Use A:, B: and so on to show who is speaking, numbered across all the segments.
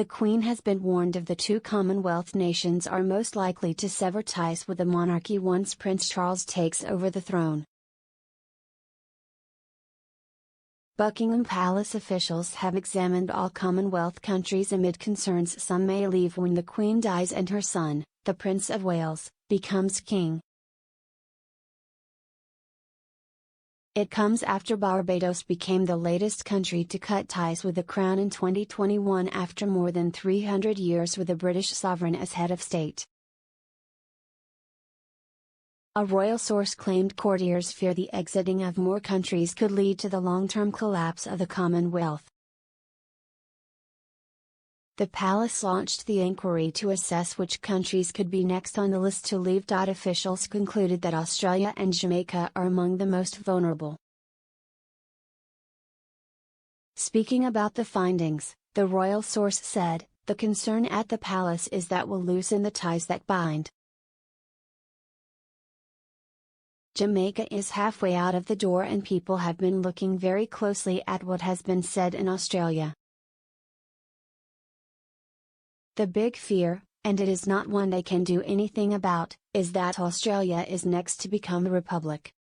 A: the Queen has been warned of the two Commonwealth nations are most likely to sever ties with the monarchy once Prince Charles takes over the throne. Buckingham Palace officials have examined all Commonwealth countries amid concerns some may leave when the Queen dies and her son, the Prince of Wales, becomes king. It comes after Barbados became the latest country to cut ties with the Crown in 2021 after more than 300 years with a British sovereign as head of state. A royal source claimed courtiers fear the exiting of more countries could lead to the long-term collapse of the Commonwealth. The palace launched the inquiry to assess which countries could be next on the list to leave. Officials concluded that Australia and Jamaica are among the most vulnerable. Speaking about the findings, the royal source said, "The concern at the palace is that will loosen the ties that bind. Jamaica is halfway out of the door and people have been looking very closely at what has been said in Australia. The big fear, and it is not one they can do anything about, is that Australia is next to become a republic."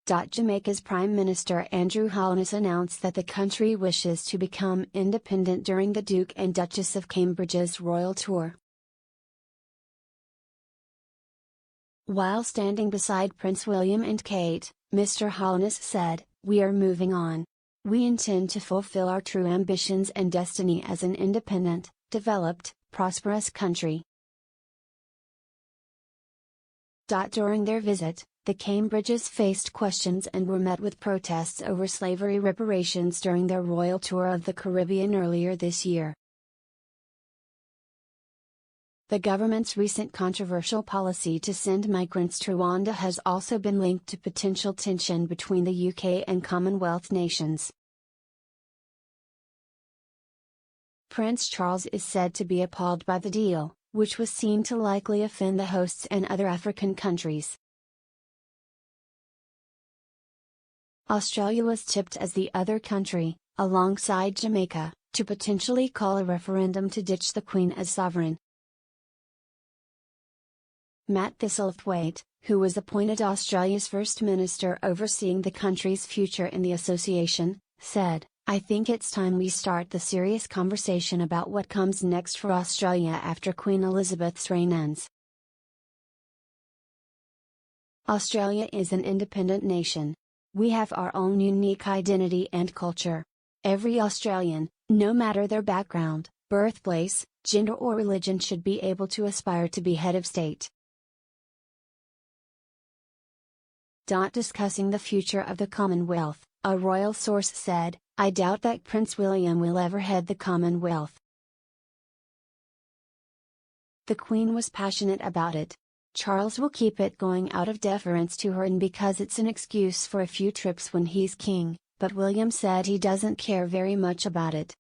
A: Jamaica's Prime Minister Andrew Holness announced that the country wishes to become independent during the Duke and Duchess of Cambridge's royal tour. While standing beside Prince William and Kate, Mr. Holness said, "We are moving on. We intend to fulfill our true ambitions and destiny as an independent, developed, prosperous country." During their visit, the Cambridges faced questions and were met with protests over slavery reparations during their royal tour of the Caribbean earlier this year. The government's recent controversial policy to send migrants to Rwanda has also been linked to potential tension between the UK and Commonwealth nations. Prince Charles is said to be appalled by the deal, which was seen to likely offend the hosts and other African countries. Australia was tipped as the other country, alongside Jamaica, to potentially call a referendum to ditch the Queen as sovereign. Matt Thistlethwaite, who was appointed Australia's first minister overseeing the country's future in the association, said, "I think it's time we start the serious conversation about what comes next for Australia after Queen Elizabeth's reign ends." Australia is an independent nation. We have our own unique identity and culture. Every Australian, no matter their background, birthplace, gender or religion, should be able to aspire to be head of state. Discussing the future of the Commonwealth, a royal source said, "I doubt that Prince William will ever head the Commonwealth. The Queen was passionate about it. Charles will keep it going out of deference to her and because it's an excuse for a few trips when he's king, but William said he doesn't care very much about it."